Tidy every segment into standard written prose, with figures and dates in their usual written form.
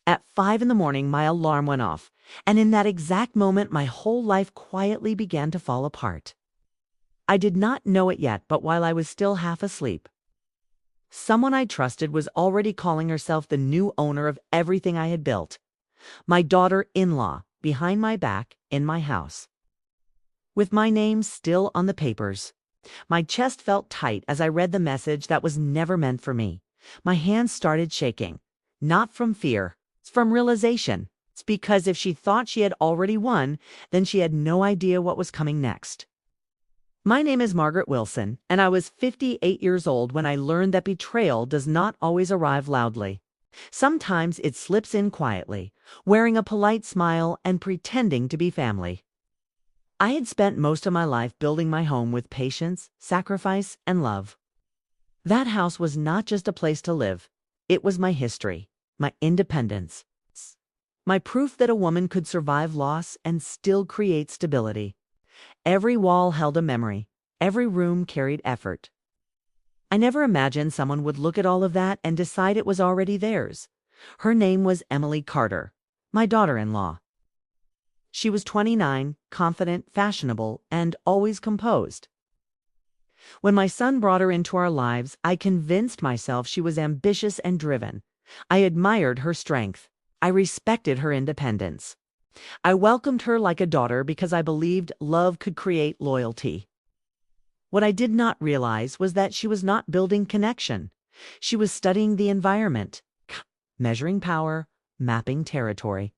At 5 in the morning, my alarm went off, and in that exact moment, my whole life quietly began to fall apart. I did not know it yet, but while I was still half asleep, someone I trusted was already calling herself the new owner of everything I had built. My daughter-in-law, behind my back, in my house, with my name still on the papers. My chest felt tight as I read the message that was never meant for me. My hands started shaking, not from fear, it's from realization. It's because if she thought she had already won, then she had no idea what was coming next. My name is Margaret Wilson, and I was 58 years old when I learned that betrayal does not always arrive loudly. Sometimes it slips in quietly, wearing a polite smile and pretending to be family. I had spent most of my life building my home with patience, sacrifice, and love. That house was not just a place to live. It was my history, my independence, my proof that a woman could survive loss and still create stability. Every wall held a memory. Every room carried effort. I never imagined someone would look at all of that and decide it was already theirs. Her name was Emily Carter, my daughter-in-law. She was 29, confident, fashionable, and always composed. When my son brought her into our lives, I convinced myself she was ambitious and driven. I admired her strength. I respected her independence. I welcomed her like a daughter because I believed love could create loyalty. What I did not realize was that she was not building connection. She was studying the environment, measuring power, mapping territory.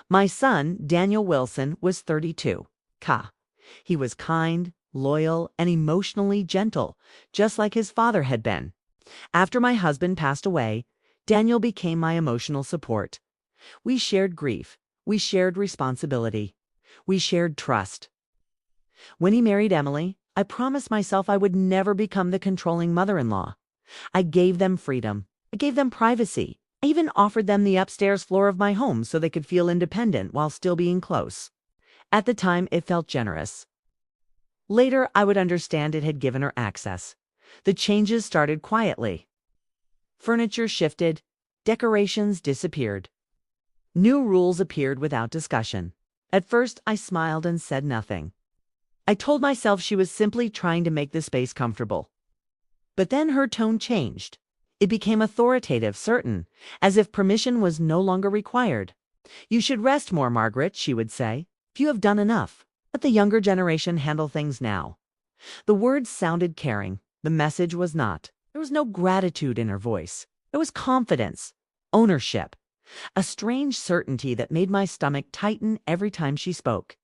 My son, Daniel Wilson, was 32. He was kind, loyal, and emotionally gentle, just like his father had been. After my husband passed away, Daniel became my emotional support. We shared grief. We shared responsibility. We shared trust. When he married Emily, I promised myself I would never become the controlling mother-in-law. I gave them freedom. I gave them privacy. I even offered them the upstairs floor of my home so they could feel independent while still being close. At the time, it felt generous. Later, I would understand it had given her access. The changes started quietly. Furniture shifted. Decorations disappeared. New rules appeared without discussion. At first, I smiled and said nothing. I told myself she was simply trying to make the space comfortable. But then her tone changed. It became authoritative, certain, as if permission was no longer required. "You should rest more, Margaret," she would say. "You have done enough. Let the younger generation handle things now." The words sounded caring. The message was not. There was no gratitude in her voice. There was confidence, ownership, a strange certainty that made my stomach tighten every time she spoke.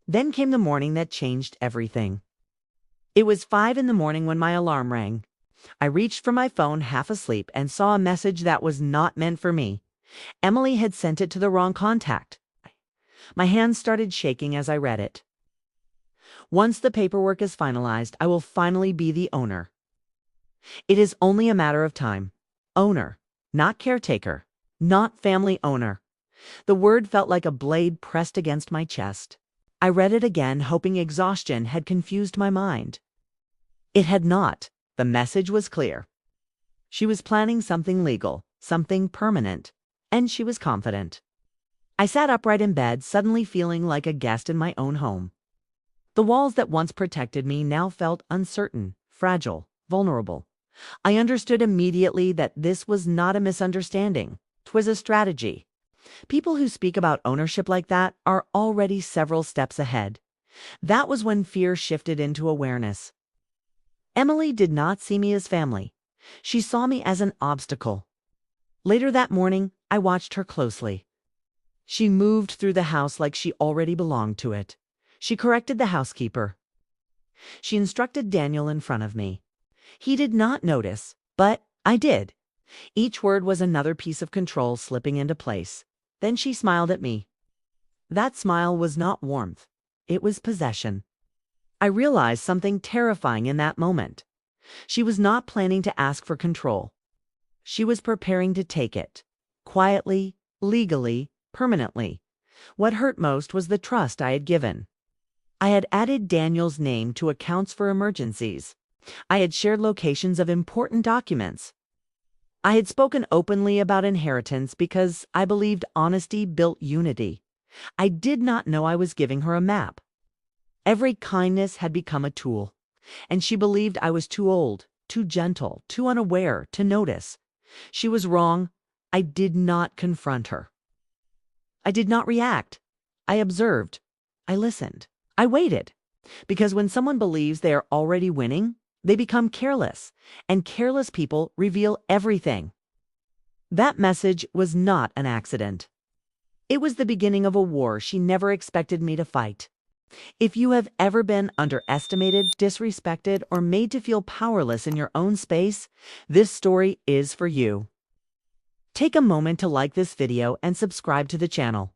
Then came the morning that changed everything. It was 5 in the morning when my alarm rang. I reached for my phone half asleep and saw a message that was not meant for me. Emily had sent it to the wrong contact. My hands started shaking as I read it. "Once the paperwork is finalized, I will finally be the owner. It is only a matter of time. Owner, not caretaker, not family owner." The word felt like a blade pressed against my chest. I read it again, hoping exhaustion had confused my mind. It had not. The message was clear. She was planning something legal, something permanent, and she was confident. I sat upright in bed, suddenly feeling like a guest in my own home. The walls that once protected me now felt uncertain, fragile, vulnerable. I understood immediately that this was not a misunderstanding. 'Twas a strategy. People who speak about ownership like that are already several steps ahead. That was when fear shifted into awareness. Emily did not see me as family. She saw me as an obstacle. Later that morning, I watched her closely. She moved through the house like she already belonged to it. She corrected the housekeeper. She instructed Daniel in front of me. He did not notice, but I did. Each word was another piece of control slipping into place. Then she smiled at me. That smile was not warmth. It was possession. I realized something terrifying in that moment. She was not planning to ask for control. She was preparing to take it. Quietly, legally, permanently. What hurt most was the trust I had given. I had added Daniel's name to accounts for emergencies. I had shared locations of important documents. I had spoken openly about inheritance because I believed honesty built unity. I did not know I was giving her a map. Every kindness had become a tool, and she believed I was too old, too gentle, too unaware to notice. She was wrong. I did not confront her. I did not react. I observed. I listened. I waited. Because when someone believes they are already winning, they become careless, and careless people reveal everything. That message was not an accident. It was the beginning of a war she never expected me to fight. If you have ever been underestimated, disrespected, or made to feel powerless in your own space, this story is for you. Take a moment to like this video and subscribe to the channel.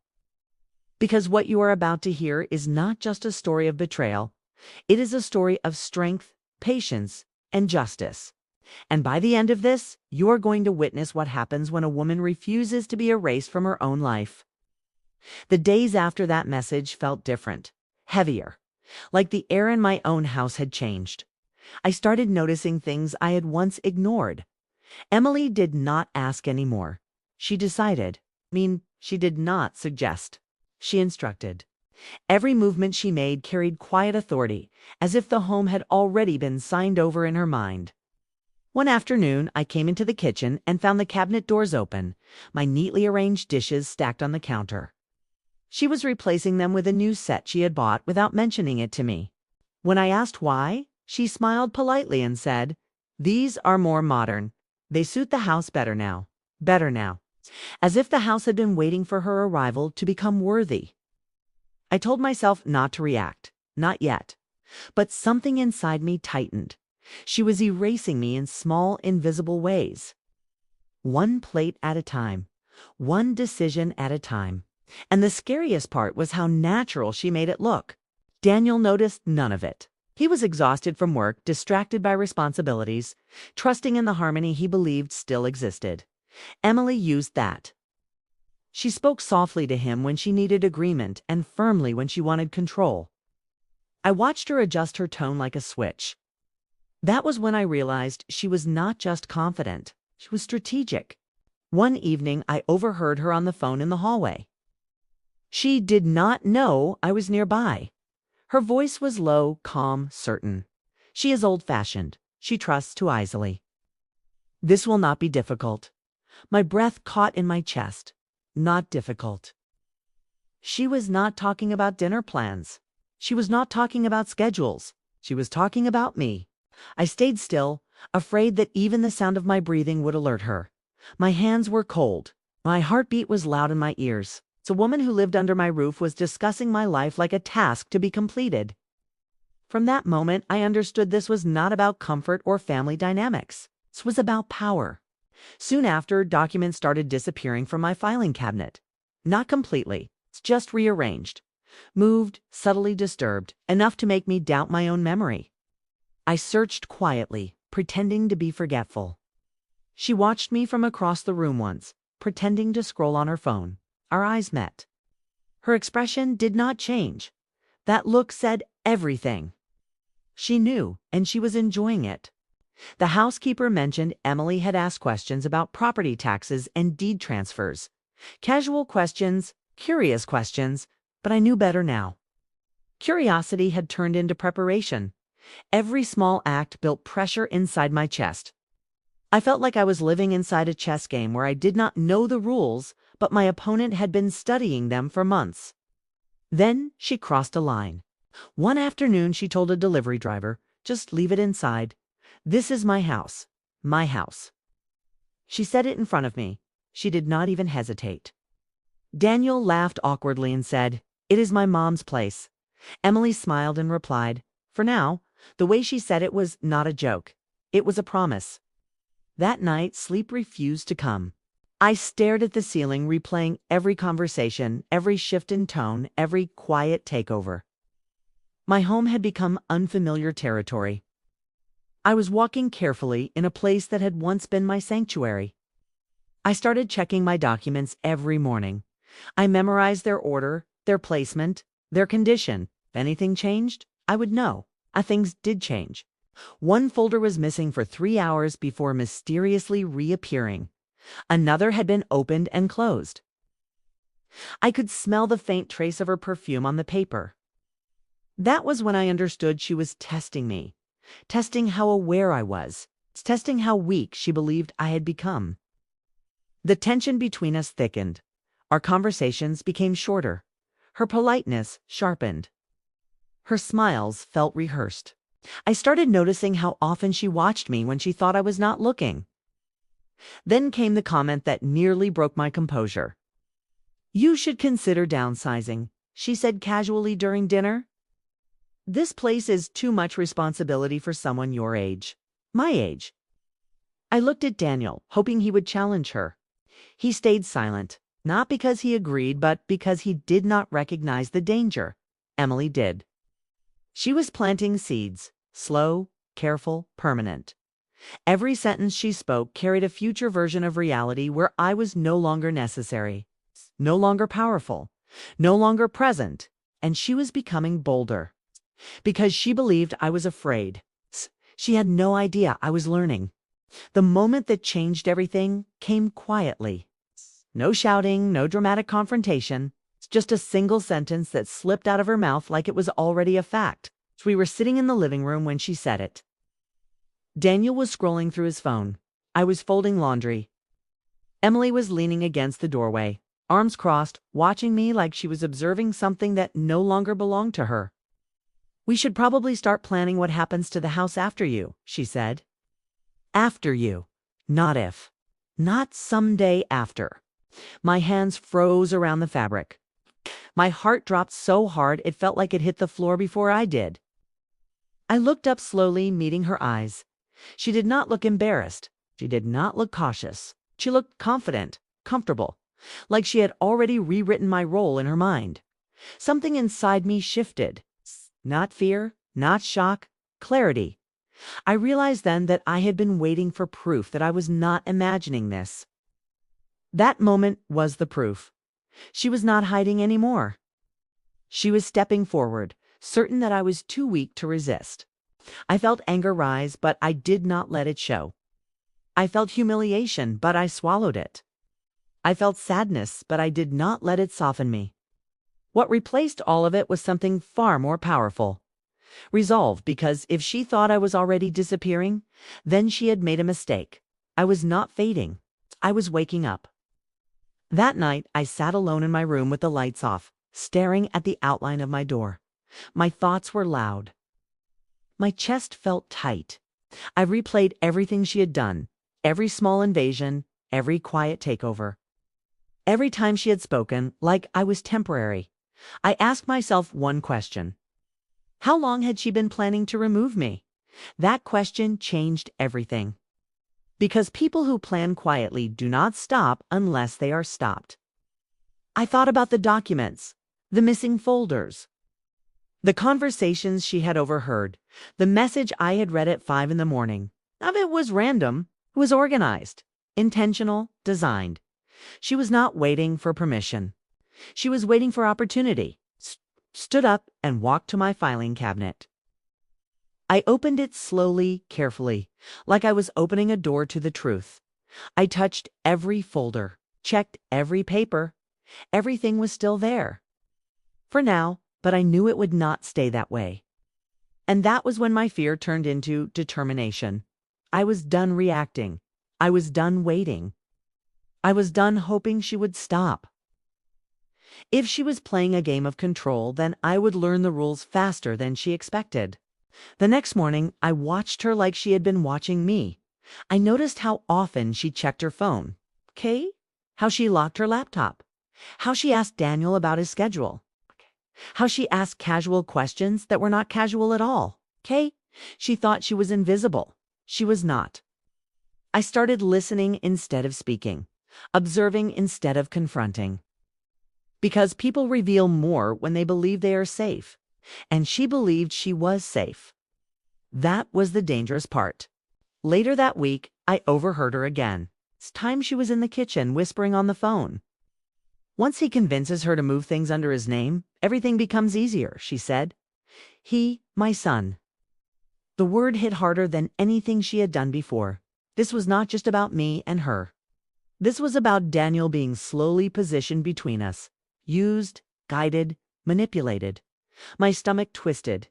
Because what you are about to hear is not just a story of betrayal, it is a story of strength, patience, and justice. And by the end of this, you are going to witness what happens when a woman refuses to be erased from her own life. The days after that message felt different, heavier, like the air in my own house had changed. I started noticing things I had once ignored. Emily did not ask anymore. She decided. She did not suggest. She instructed. Every movement she made carried quiet authority, as if the home had already been signed over in her mind. One afternoon, I came into the kitchen and found the cabinet doors open, my neatly arranged dishes stacked on the counter. She was replacing them with a new set she had bought without mentioning it to me. When I asked why, she smiled politely and said, "These are more modern. They suit the house better now. Better now." As if the house had been waiting for her arrival to become worthy. I told myself not to react, not yet. But something inside me tightened. She was erasing me in small, invisible ways. One plate at a time, one decision at a time. And the scariest part was how natural she made it look. Daniel noticed none of it. He was exhausted from work, distracted by responsibilities, trusting in the harmony he believed still existed. Emily used that. She spoke softly to him when she needed agreement and firmly when she wanted control. I watched her adjust her tone like a switch. That was when I realized she was not just confident, she was strategic. One evening, I overheard her on the phone in the hallway. She did not know I was nearby. Her voice was low, calm, certain. She is old-fashioned. She trusts too easily. This will not be difficult. My breath caught in my chest. Not difficult. She was not talking about dinner plans. She was not talking about schedules. She was talking about me. I stayed still, afraid that even the sound of my breathing would alert her. My hands were cold. My heartbeat was loud in my ears. The woman who lived under my roof was discussing my life like a task to be completed. From that moment, I understood this was not about comfort or family dynamics. This was about power. Soon after, documents started disappearing from my filing cabinet. Not completely, it's just rearranged. Moved, subtly disturbed, enough to make me doubt my own memory. I searched quietly, pretending to be forgetful. She watched me from across the room once, pretending to scroll on her phone. Our eyes met. Her expression did not change. That look said everything. She knew, and she was enjoying it. The housekeeper mentioned Emily had asked questions about property taxes and deed transfers. Casual questions, curious questions, but I knew better now. Curiosity had turned into preparation. Every small act built pressure inside my chest. I felt like I was living inside a chess game where I did not know the rules, but my opponent had been studying them for months. Then she crossed a line. One afternoon she told a delivery driver, "Just leave it inside. This is my house. My house." She said it in front of me. She did not even hesitate. Daniel laughed awkwardly and said, "It is my mom's place." Emily smiled and replied, "For now." The way she said it was not a joke. It was a promise. That night, sleep refused to come. I stared at the ceiling, replaying every conversation, every shift in tone, every quiet takeover. My home had become unfamiliar territory. I was walking carefully in a place that had once been my sanctuary. I started checking my documents every morning. I memorized their order, their placement, their condition. If anything changed, I would know. Things did change. One folder was missing for 3 hours before mysteriously reappearing. Another had been opened and closed. I could smell the faint trace of her perfume on the paper. That was when I understood she was testing me, testing how aware I was, testing how weak she believed I had become. The tension between us thickened. Our conversations became shorter. Her politeness sharpened. Her smiles felt rehearsed. I started noticing how often she watched me when she thought I was not looking. Then came the comment that nearly broke my composure. "You should consider downsizing," she said casually during dinner. "This place is too much responsibility for someone your age. My age." I looked at Daniel, hoping he would challenge her. He stayed silent, not because he agreed, but because he did not recognize the danger. Emily did. She was planting seeds, slow, careful, permanent. Every sentence she spoke carried a future version of reality where I was no longer necessary, no longer powerful, no longer present, and she was becoming bolder. Because she believed I was afraid. She had no idea I was learning. The moment that changed everything came quietly. No shouting, no dramatic confrontation. Just a single sentence that slipped out of her mouth like it was already a fact. We were sitting in the living room when she said it. Daniel was scrolling through his phone. I was folding laundry. Emily was leaning against the doorway, arms crossed, watching me like she was observing something that no longer belonged to her. "We should probably start planning what happens to the house after you," she said. After you, not if, not someday after. My hands froze around the fabric. My heart dropped so hard it felt like it hit the floor before I did. I looked up slowly, meeting her eyes. She did not look embarrassed. She did not look cautious. She looked confident, comfortable, like she had already rewritten my role in her mind. Something inside me shifted. Not fear, not shock, clarity. I realized then that I had been waiting for proof that I was not imagining this. That moment was the proof. She was not hiding anymore. She was stepping forward, certain that I was too weak to resist. I felt anger rise, but I did not let it show. I felt humiliation, but I swallowed it. I felt sadness, but I did not let it soften me. What replaced all of it was something far more powerful. Resolve, because if she thought I was already disappearing, then she had made a mistake. I was not fading. I was waking up. That night, I sat alone in my room with the lights off, staring at the outline of my door. My thoughts were loud. My chest felt tight. I replayed everything she had done, every small invasion, every quiet takeover. Every time she had spoken, like I was temporary, I asked myself one question. How long had she been planning to remove me? That question changed everything. Because people who plan quietly do not stop unless they are stopped. I thought about the documents, the missing folders, the conversations she had overheard, the message I had read at 5 in the morning. None of it was random. It was organized, intentional, designed. She was not waiting for permission. She was waiting for opportunity. Stood up and walked to my filing cabinet. I opened it slowly, carefully, like I was opening a door to the truth. I touched every folder, checked every paper. Everything was still there. For now, but I knew it would not stay that way. And that was when my fear turned into determination. I was done reacting. I was done waiting. I was done hoping she would stop. If she was playing a game of control, then I would learn the rules faster than she expected. The next morning, I watched her like she had been watching me. I noticed how often she checked her phone. Okay? How she locked her laptop. How she asked Daniel about his schedule. How she asked casual questions that were not casual at all. Okay? She thought she was invisible. She was not. I started listening instead of speaking, observing instead of confronting. Because people reveal more when they believe they are safe. And she believed she was safe. That was the dangerous part. Later that week, I overheard her again. It's time she was in the kitchen whispering on the phone. Once he convinces her to move things under his name, everything becomes easier, she said. He, my son. The word hit harder than anything she had done before. This was not just about me and her. This was about Daniel being slowly positioned between us, used, guided, manipulated. My stomach twisted.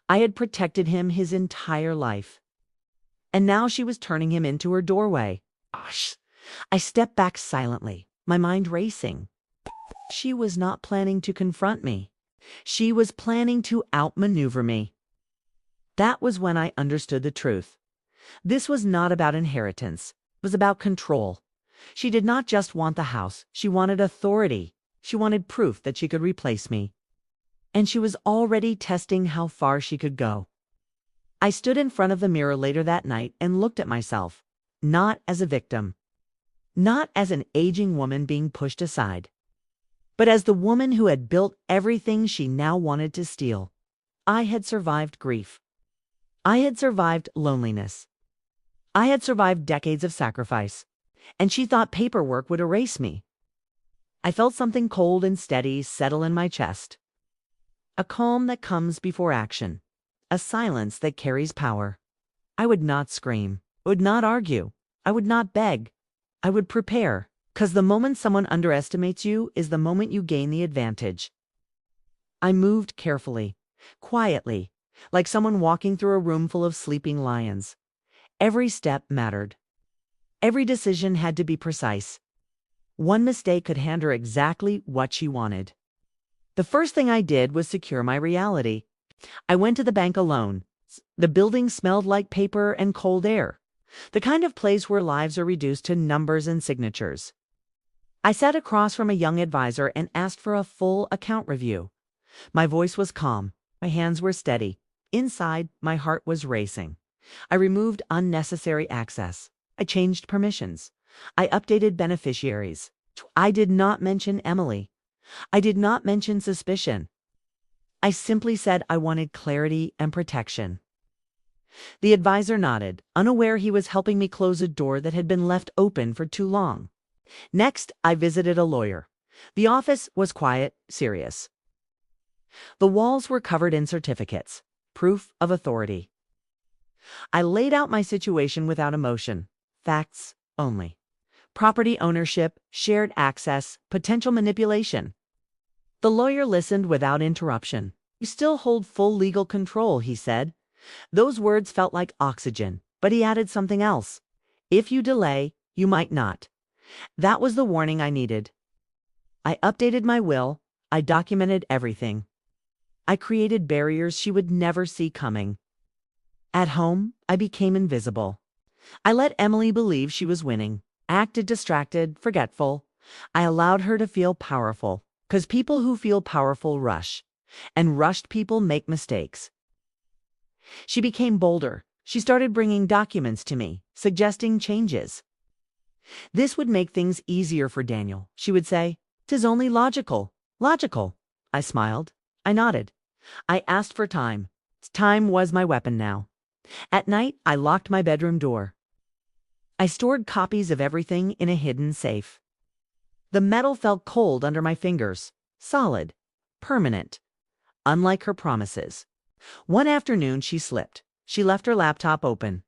I had protected him his entire life. And now she was turning him into her doorway. Gosh. I stepped back silently, my mind racing. She was not planning to confront me. She was planning to outmaneuver me. That was when I understood the truth. This was not about inheritance. It was about control. She did not just want the house. She wanted authority. She wanted proof that she could replace me. And she was already testing how far she could go. I stood in front of the mirror later that night and looked at myself, not as a victim, not as an aging woman being pushed aside, but as the woman who had built everything she now wanted to steal. I had survived grief. I had survived loneliness. I had survived decades of sacrifice, and she thought paperwork would erase me. I felt something cold and steady settle in my chest. A calm that comes before action. A silence that carries power. I would not scream. I would not argue. I would not beg. I would prepare, 'cause the moment someone underestimates you is the moment you gain the advantage. I moved carefully, quietly, like someone walking through a room full of sleeping lions. Every step mattered. Every decision had to be precise. One mistake could hand her exactly what she wanted. The first thing I did was secure my reality. I went to the bank alone. The building smelled like paper and cold air, the kind of place where lives are reduced to numbers and signatures. I sat across from a young advisor and asked for a full account review. My voice was calm. My hands were steady. Inside, my heart was racing. I removed unnecessary access. I changed permissions. I updated beneficiaries. I did not mention Emily. I did not mention suspicion. I simply said I wanted clarity and protection. The advisor nodded, unaware he was helping me close a door that had been left open for too long. Next, I visited a lawyer. The office was quiet, serious. The walls were covered in certificates, proof of authority. I laid out my situation without emotion, facts only. Property ownership, shared access, potential manipulation. The lawyer listened without interruption. "You still hold full legal control," he said. Those words felt like oxygen, but he added something else. "If you delay, you might not." That was the warning I needed. I updated my will. I documented everything. I created barriers she would never see coming. At home, I became invisible. I let Emily believe she was winning, acted distracted, forgetful. I allowed her to feel powerful, 'cause people who feel powerful rush, and rushed people make mistakes. She became bolder. She started bringing documents to me, suggesting changes. This would make things easier for Daniel, she would say. "'Tis only logical." Logical. I smiled. I nodded. I asked for time. Time was my weapon now. At night, I locked my bedroom door. I stored copies of everything in a hidden safe. The metal felt cold under my fingers, solid, permanent, unlike her promises. One afternoon she slipped. She left her laptop open.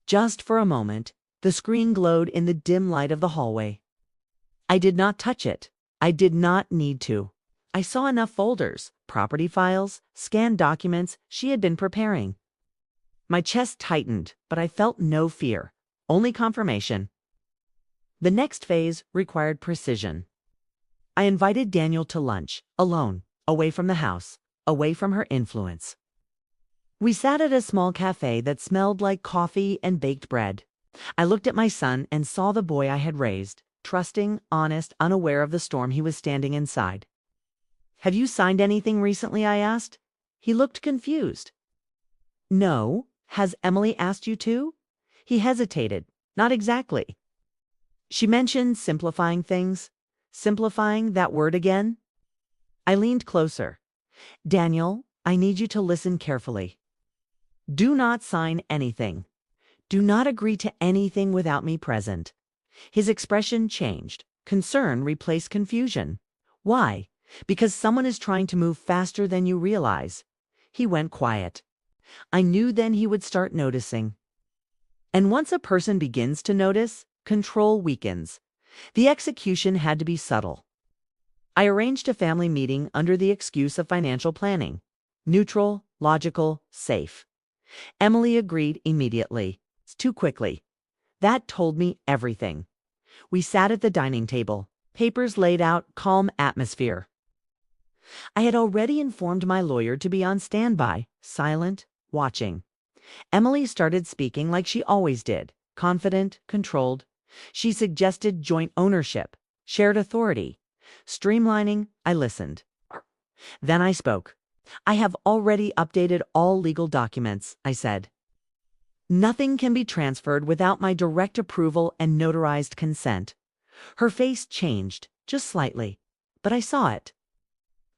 Just for a moment, the screen glowed in the dim light of the hallway. I did not touch it. I did not need to. I saw enough folders, property files, scanned documents she had been preparing. My chest tightened, but I felt no fear, only confirmation. The next phase required precision. I invited Daniel to lunch, alone, away from the house, away from her influence. We sat at a small cafe that smelled like coffee and baked bread. I looked at my son and saw the boy I had raised, trusting, honest, unaware of the storm he was standing inside. "Have you signed anything recently?" I asked. He looked confused. "No. Has Emily asked you to?" He hesitated. "Not exactly." She mentioned simplifying things. Simplifying, that word again. I leaned closer. "Daniel, I need you to listen carefully. Do not sign anything. Do not agree to anything without me present." His expression changed. Concern replaced confusion. "Why?" "Because someone is trying to move faster than you realize." He went quiet. I knew then he would start noticing. And once a person begins to notice, control weakens. The execution had to be subtle. I arranged a family meeting under the excuse of financial planning. Neutral, logical, safe. Emily agreed immediately. Too quickly. That told me everything. We sat at the dining table, papers laid out, calm atmosphere. I had already informed my lawyer to be on standby, silent, watching. Emily started speaking like she always did, confident, controlled. She suggested joint ownership, shared authority. Streamlining, I listened. Then I spoke. I have already updated all legal documents, I said. Nothing can be transferred without my direct approval and notarized consent. Her face changed, just slightly, but I saw it.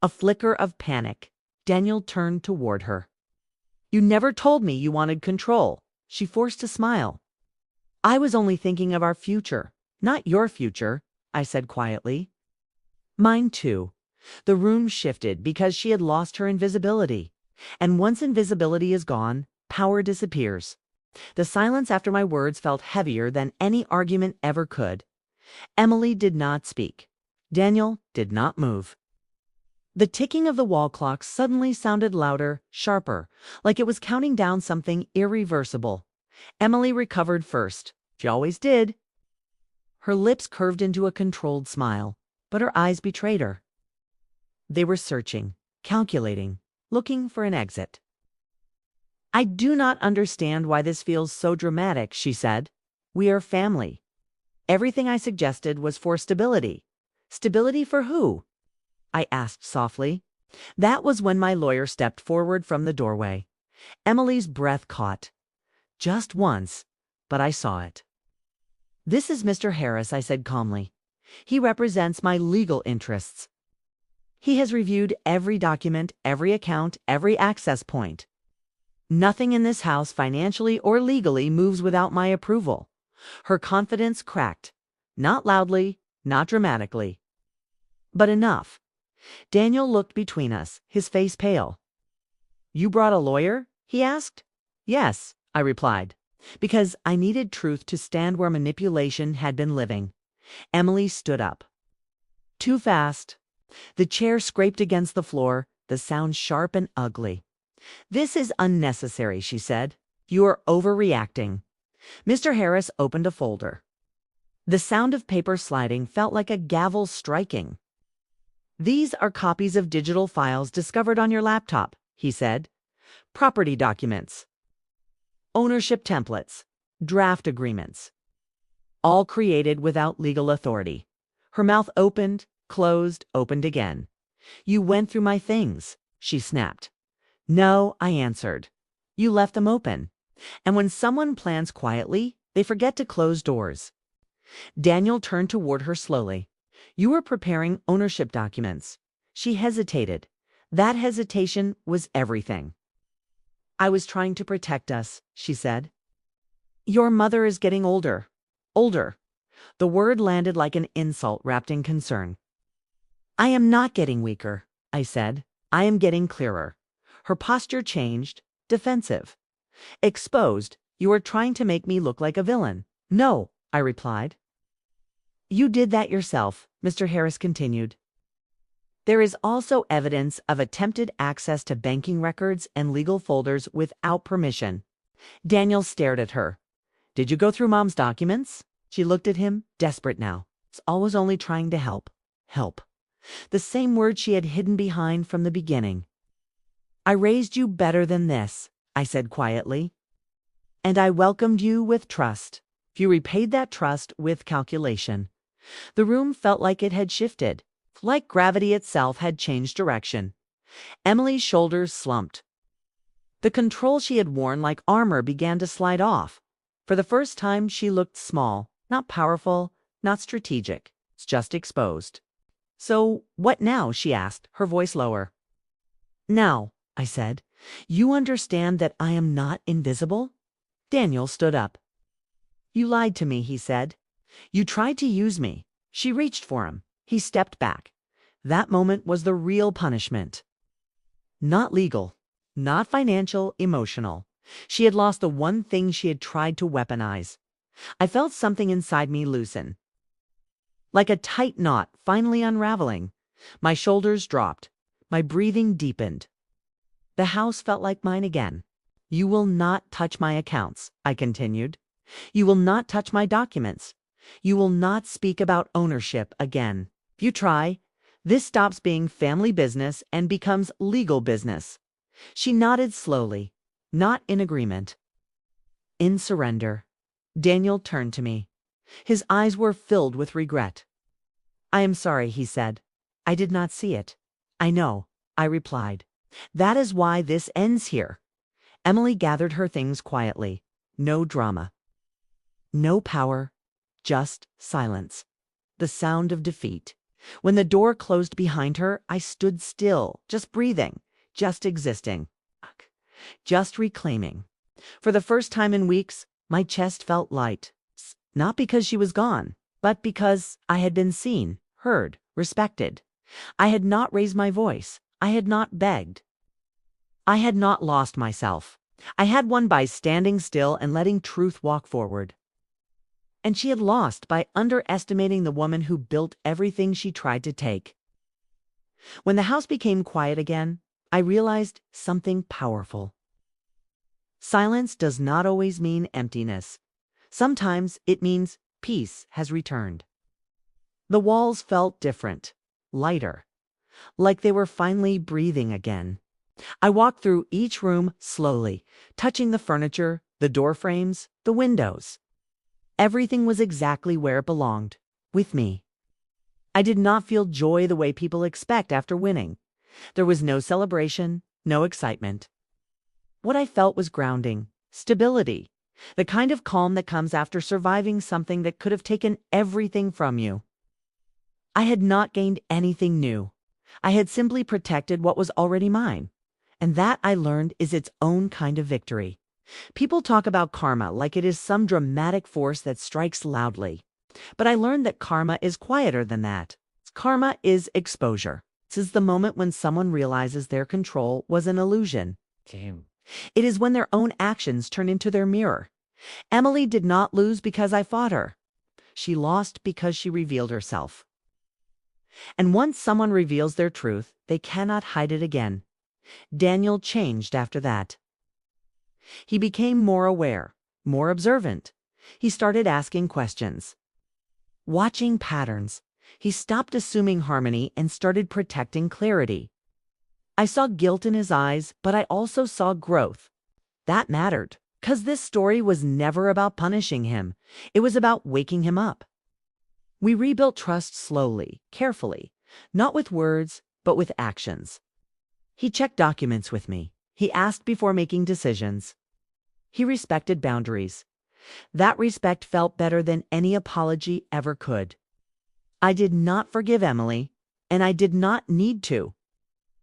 A flicker of panic. Daniel turned toward her. You never told me you wanted control. She forced a smile. I was only thinking of our future, not your future, I said quietly. Mine too. The room shifted because she had lost her invisibility. And once invisibility is gone, power disappears. The silence after my words felt heavier than any argument ever could. Emily did not speak. Daniel did not move. The ticking of the wall clock suddenly sounded louder, sharper, like it was counting down something irreversible. Emily recovered first. She always did. Her lips curved into a controlled smile, but her eyes betrayed her. They were searching, calculating, looking for an exit. I do not understand why this feels so dramatic, she said. We are family. Everything I suggested was for stability. Stability for who? I asked softly. That was when my lawyer stepped forward from the doorway. Emily's breath caught. Just once, but I saw it. This is Mr. Harris, I said calmly. He represents my legal interests. He has reviewed every document, every account, every access point. Nothing in this house, financially or legally, moves without my approval. Her confidence cracked. Not loudly, not dramatically. But enough. Daniel looked between us, his face pale. You brought a lawyer? He asked. Yes, I replied, because I needed truth to stand where manipulation had been living. Emily stood up. Too fast. The chair scraped against the floor, the sound sharp and ugly. This is unnecessary, she said. You are overreacting. Mr. Harris opened a folder. The sound of paper sliding felt like a gavel striking. These are copies of digital files discovered on your laptop, he said. Property documents. Ownership templates. Draft agreements. All created without legal authority. Her mouth opened, closed, opened again. You went through my things, she snapped. No, I answered. You left them open. And when someone plans quietly, they forget to close doors. Daniel turned toward her slowly. You were preparing ownership documents. She hesitated. That hesitation was everything. I was trying to protect us, she said. Your mother is getting older. Older. The word landed like an insult wrapped in concern. I am not getting weaker, I said. I am getting clearer. Her posture changed, defensive. Exposed, you are trying to make me look like a villain. No, I replied. You did that yourself, Mr. Harris continued. There is also evidence of attempted access to banking records and legal folders without permission. Daniel stared at her. Did you go through Mom's documents? She looked at him, desperate now. It's always only trying to help. Help. The same word she had hidden behind from the beginning. I raised you better than this, I said quietly. And I welcomed you with trust. You repaid that trust with calculation. The room felt like it had shifted, like gravity itself had changed direction. Emily's shoulders slumped. The control she had worn like armor began to slide off. For the first time, she looked small, not powerful, not strategic, just exposed. So, what now? She asked, her voice lower. Now, I said, you understand that I am not invisible? Daniel stood up. You lied to me, he said. You tried to use me. She reached for him. He stepped back. That moment was the real punishment. Not legal. Not financial, emotional. She had lost the one thing she had tried to weaponize. I felt something inside me loosen. Like a tight knot finally unraveling. My shoulders dropped. My breathing deepened. The house felt like mine again. You will not touch my accounts, I continued. You will not touch my documents. You will not speak about ownership again. If you try, this stops being family business and becomes legal business. She nodded slowly, not in agreement. In surrender. Daniel turned to me. His eyes were filled with regret. I am sorry, he said. I did not see it. I know, I replied. That is why this ends here. Emily gathered her things quietly. No drama. No power, just silence. The sound of defeat. When the door closed behind her, I stood still, just breathing, just existing, just reclaiming. For the first time in weeks, my chest felt light. Not because she was gone, but because I had been seen, heard, respected. I had not raised my voice. I had not begged. I had not lost myself. I had won by standing still and letting truth walk forward. And she had lost by underestimating the woman who built everything she tried to take. When the house became quiet again, I realized something powerful. Silence does not always mean emptiness. Sometimes it means peace has returned. The walls felt different, lighter, like they were finally breathing again. I walked through each room slowly, touching the furniture, the door frames, the windows. Everything was exactly where it belonged, with me. I did not feel joy the way people expect after winning. There was no celebration, no excitement. What I felt was grounding, stability, the kind of calm that comes after surviving something that could have taken everything from you. I had not gained anything new. I had simply protected what was already mine. And that, I learned, is its own kind of victory. People talk about karma like it is some dramatic force that strikes loudly. But I learned that karma is quieter than that. Karma is exposure. This is the moment when someone realizes their control was an illusion. It is when their own actions turn into their mirror. Emily did not lose because I fought her. She lost because she revealed herself. And once someone reveals their truth, they cannot hide it again. Daniel changed after that. He became more aware, more observant. He started asking questions, watching patterns. He stopped assuming harmony and started protecting clarity. I saw guilt in his eyes, but I also saw growth. That mattered, because this story was never about punishing him. It was about waking him up. We rebuilt trust slowly, carefully, not with words, but with actions. He checked documents with me. He asked before making decisions. He respected boundaries. That respect felt better than any apology ever could. I did not forgive Emily, and I did not need to.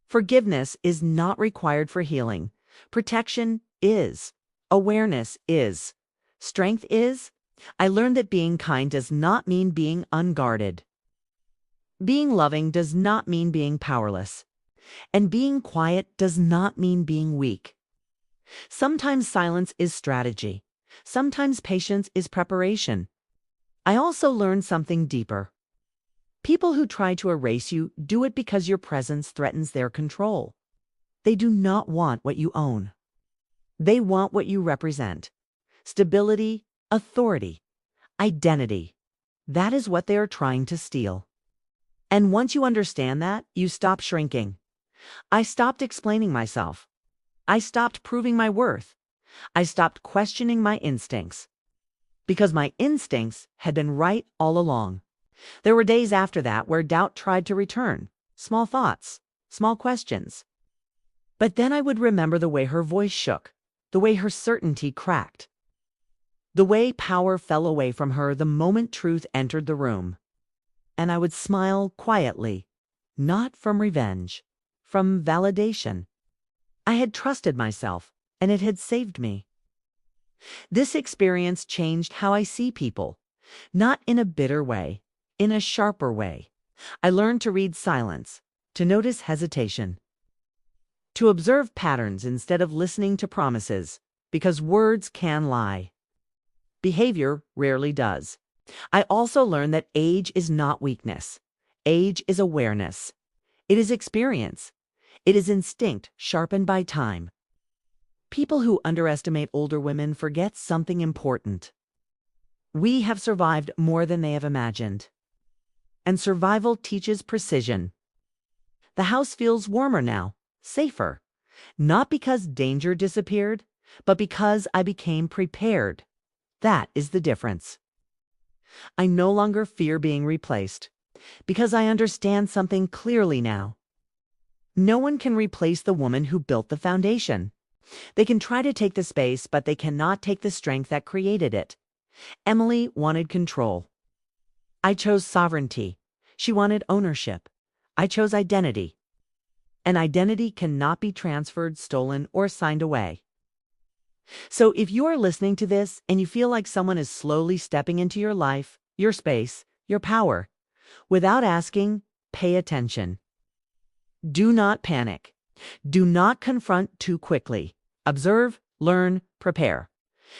Forgiveness is not required for healing. Protection is. Awareness is. Strength is. I learned that being kind does not mean being unguarded. Being loving does not mean being powerless. And being quiet does not mean being weak. Sometimes silence is strategy. Sometimes patience is preparation. I also learned something deeper. People who try to erase you do it because your presence threatens their control. They do not want what you own. They want what you represent. Stability, authority, identity. That is what they are trying to steal. And once you understand that, you stop shrinking. I stopped explaining myself. I stopped proving my worth. I stopped questioning my instincts. Because my instincts had been right all along. There were days after that where doubt tried to return. Small thoughts, small questions. But then I would remember the way her voice shook, the way her certainty cracked, the way power fell away from her the moment truth entered the room. And I would smile quietly, not from revenge, from validation. I had trusted myself, and it had saved me. This experience changed how I see people, not in a bitter way, in a sharper way. I learned to read silence, to notice hesitation. To observe patterns instead of listening to promises, because words can lie. Behavior rarely does. I also learned that age is not weakness. Age is awareness. It is experience. It is instinct sharpened by time. People who underestimate older women forget something important. We have survived more than they have imagined. And survival teaches precision. The house feels warmer now, safer. Not because danger disappeared, but because I became prepared. That is the difference. I no longer fear being replaced, because I understand something clearly now. No one can replace the woman who built the foundation. They can try to take the space, but they cannot take the strength that created it. Emily wanted control. I chose sovereignty. She wanted ownership. I chose identity. And identity cannot be transferred, stolen, or signed away. So if you are listening to this and you feel like someone is slowly stepping into your life, your space, your power, without asking, pay attention. Do not panic. Do not confront too quickly. Observe, learn, prepare.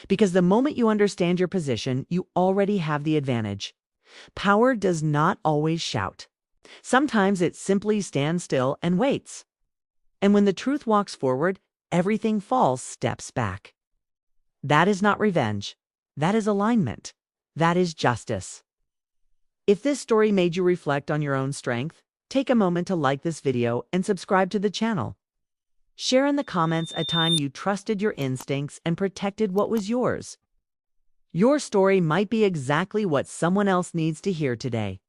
Because the moment you understand your position, you already have the advantage. Power does not always shout. Sometimes it simply stands still and waits. And when the truth walks forward, everything false steps back. That is not revenge. That is alignment. That is justice. If this story made you reflect on your own strength, take a moment to like this video and subscribe to the channel. Share in the comments a time you trusted your instincts and protected what was yours. Your story might be exactly what someone else needs to hear today.